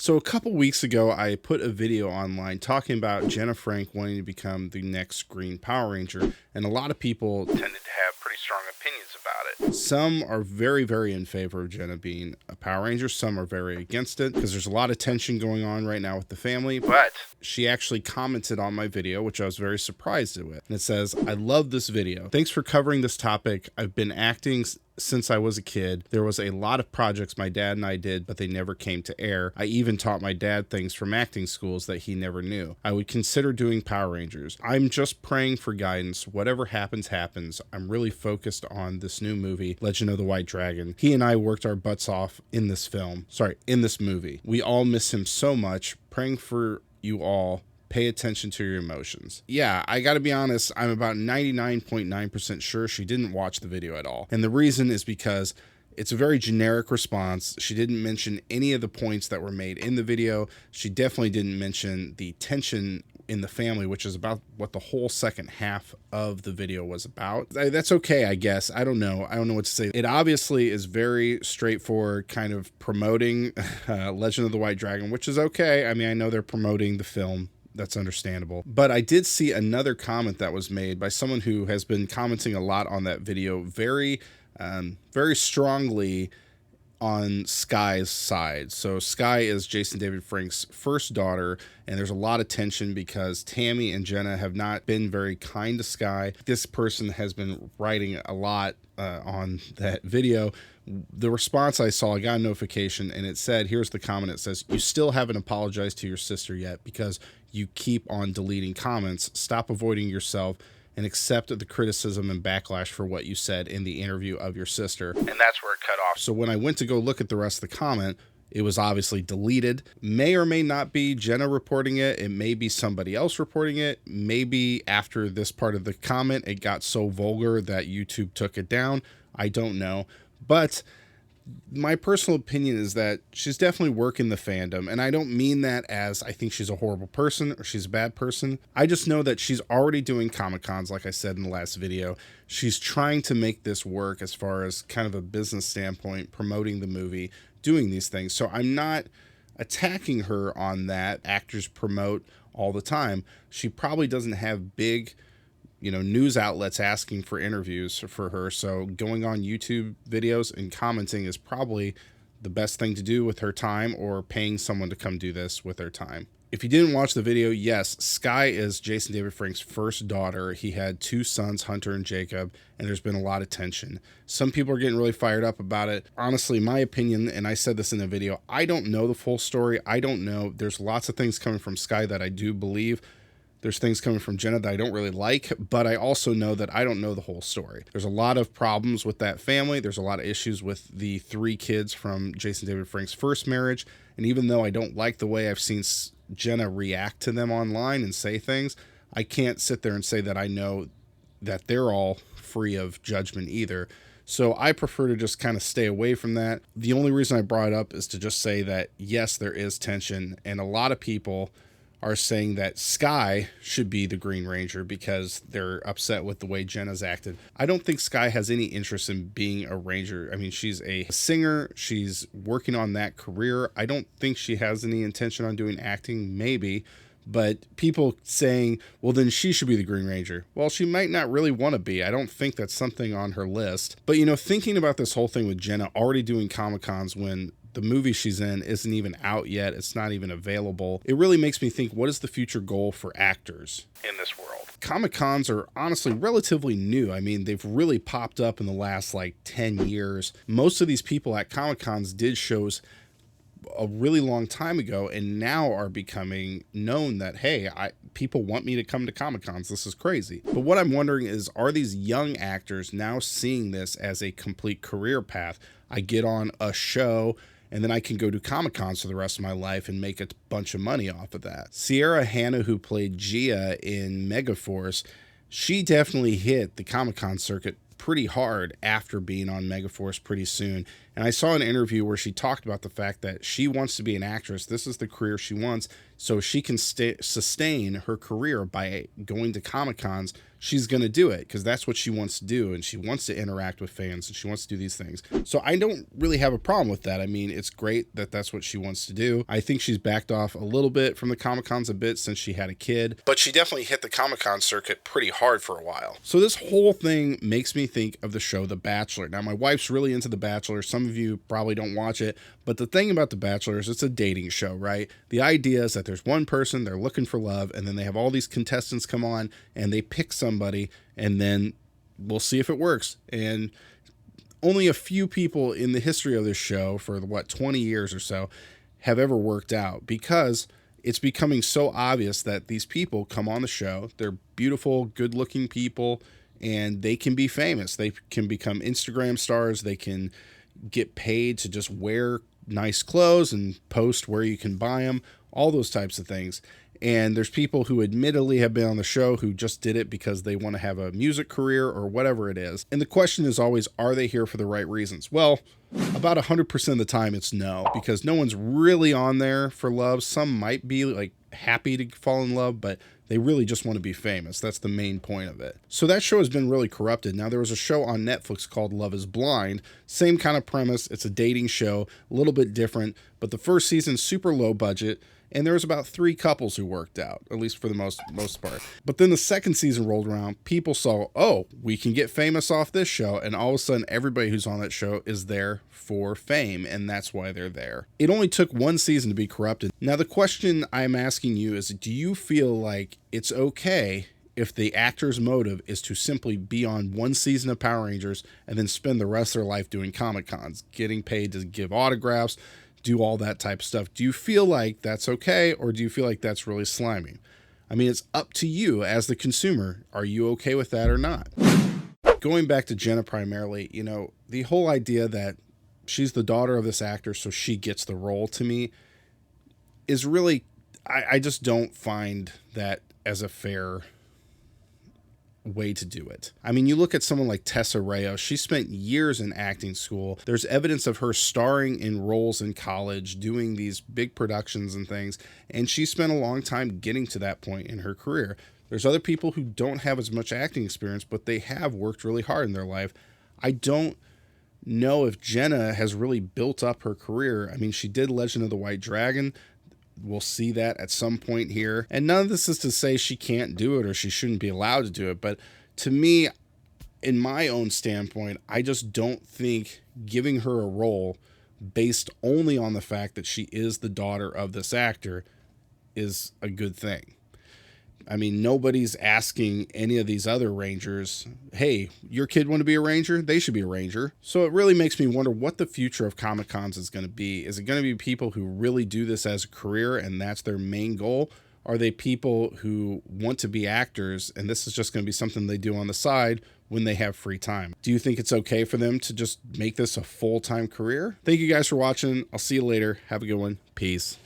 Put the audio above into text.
So a couple weeks ago, I put a video online talking about Jenna Frank wanting to become the next Green Power Ranger, and a lot of people tended to have pretty strong opinions about it. Some are very, very in favor of Jenna being a Power Ranger. Some are very against it because there's a lot of tension going on right now with the family. But she actually commented on my video, which I was very surprised with. And it says, "I love this video. Thanks for covering this topic. I've been acting since I was a kid. There was a lot of projects my dad and I did, but they never came to air. I even taught my dad things from acting schools that he never knew. I would consider doing Power Rangers. I'm just praying for guidance. Whatever happens, happens. I'm really focused on this new movie, Legend of the White Dragon. He and I worked our butts off in this movie. We all miss him so much. Praying for you all. Pay attention to your emotions." Yeah, I gotta be honest, I'm about 99.9% sure she didn't watch the video at all. And the reason is because it's a very generic response. She didn't mention any of the points that were made in the video. She definitely didn't mention the tension in the family, which is about what the whole second half of the video was about. That's okay, I guess. I don't know what to say. It obviously is very straightforward, kind of promoting Legend of the White Dragon, which is okay. I mean, I know they're promoting the film. That's understandable. But I did see another comment that was made by someone who has been commenting a lot on that video, very strongly on Sky's side. So Sky is Jason David Frank's first daughter, and there's a lot of tension because Tammy and Jenna have not been very kind to Sky. This person has been writing a lot on that video. The response I saw, I got a notification and it said, here's the comment. It says, "You still haven't apologized to your sister yet because you keep on deleting comments. Stop avoiding yourself and accept the criticism and backlash for what you said in the interview of your sister." And that's where it cut off. So when I went to go look at the rest of the comment, it was obviously deleted. May or may not be Jenna reporting it. It may be somebody else reporting it. Maybe after this part of the comment, it got so vulgar that YouTube took it down. I don't know. But my personal opinion is that she's definitely working the fandom. And I don't mean that as I think she's a horrible person or she's a bad person. I just know that she's already doing Comic-Cons, like I said in the last video. She's trying to make this work as far as kind of a business standpoint, promoting the movie, doing these things. So I'm not attacking her on that. Actors promote all the time. She probably doesn't have big news outlets asking for interviews for her. So going on YouTube videos and commenting is probably the best thing to do with her time, or paying someone to come do this with their time. If you didn't watch the video, yes, Sky is Jason David Frank's first daughter. He had two sons, Hunter and Jacob, and there's been a lot of tension. Some people are getting really fired up about it. Honestly, my opinion, and I said this in the video, I don't know the full story. I don't know. There's lots of things coming from Sky that I do believe. There's things coming from Jenna that I don't really like, but I also know that I don't know the whole story. There's a lot of problems with that family. There's a lot of issues with the three kids from Jason David Frank's first marriage. And even though I don't like the way I've seen Jenna react to them online and say things, I can't sit there and say that I know that they're all free of judgment either. So I prefer to just kind of stay away from that. The only reason I brought it up is to just say that, yes, there is tension, and a lot of people are saying that Sky should be the Green Ranger because they're upset with the way Jenna's acted. I don't think Sky has any interest in being a Ranger. I mean, she's a singer. She's working on that career. I don't think she has any intention on doing acting, maybe. But people saying, well, then she should be the Green Ranger. Well, she might not really want to be. I don't think that's something on her list. But, thinking about this whole thing with Jenna already doing Comic-Cons when the movie she's in isn't even out yet, it's not even available, it really makes me think, what is the future goal for actors in this world? Comic-Cons are honestly relatively new. I mean, they've really popped up in the last 10 years. Most of these people at Comic-Cons did shows a really long time ago and now are becoming known that, hey, people want me to come to Comic-Cons. This is crazy. But what I'm wondering is, are these young actors now seeing this as a complete career path? I get on a show and then I can go to Comic-Cons for the rest of my life and make a bunch of money off of that. Sierra Hanna, who played Gia in Megaforce, she definitely hit the Comic-Con circuit pretty hard after being on Megaforce pretty soon. And I saw an interview where she talked about the fact that she wants to be an actress. This is the career she wants, so she can sustain her career by going to Comic-Cons. She's going to do it because that's what she wants to do, and she wants to interact with fans, and she wants to do these things. So I don't really have a problem with that. I mean, it's great that that's what she wants to do. I think she's backed off a little bit from the Comic-Cons a bit since she had a kid, but she definitely hit the Comic-Con circuit pretty hard for a while. So this whole thing makes me think of the show The Bachelor. Now, my wife's really into The Bachelor. Some of you probably don't watch it, but the thing about The Bachelor is it's a dating show, right? The idea is that there's one person, they're looking for love, and then they have all these contestants come on and they pick somebody, and then we'll see if it works. And only a few people in the history of this show for 20 years or so have ever worked out, because it's becoming so obvious that these people come on the show, they're beautiful, good-looking people, and they can be famous. They can become Instagram stars. They can get paid to just wear nice clothes and post where you can buy them, all those types of things. And there's people who admittedly have been on the show who just did it because they want to have a music career or whatever it is. And the question is always, are they here for the right reasons? Well, about 100% of the time it's no, because no one's really on there for love. Some might be like happy to fall in love, but they really just want to be famous. That's the main point of it. So that show has been really corrupted. Now, there was a show on Netflix called Love is Blind. Same kind of premise. It's a dating show, a little bit different, but the first season, super low budget. And there was about 3 couples who worked out, at least for the most part. But then the second season rolled around. People saw, oh, we can get famous off this show. And all of a sudden, everybody who's on that show is there for fame. And that's why they're there. It only took 1 season to be corrupted. Now, the question I'm asking you is, do you feel like it's okay if the actor's motive is to simply be on 1 season of Power Rangers and then spend the rest of their life doing Comic-Cons, getting paid to give autographs, do all that type of stuff? Do you feel like that's okay, or do you feel like that's really slimy? I mean, it's up to you as the consumer. Are you okay with that or not? Going back to Jenna primarily, you know, the whole idea that she's the daughter of this actor, so she gets the role, to me is really, I just don't find that as a fair way to do it. I mean, you look at someone like Tessa Rayo. She spent years in acting school. There's evidence of her starring in roles in college, doing these big productions and things, and she spent a long time getting to that point in her career. There's other people who don't have as much acting experience, but they have worked really hard in their life. I don't know if Jenna has really built up her career. I mean, she did Legend of the White Dragon. We'll see that at some point here. And none of this is to say she can't do it or she shouldn't be allowed to do it. But to me, in my own standpoint, I just don't think giving her a role based only on the fact that she is the daughter of this actor is a good thing. I mean, nobody's asking any of these other Rangers, hey, your kid want to be a Ranger? They should be a Ranger. So it really makes me wonder what the future of Comic-Cons is going to be. Is it going to be people who really do this as a career and that's their main goal? Are they people who want to be actors and this is just going to be something they do on the side when they have free time? Do you think it's okay for them to just make this a full-time career? Thank you guys for watching. I'll see you later. Have a good one. Peace.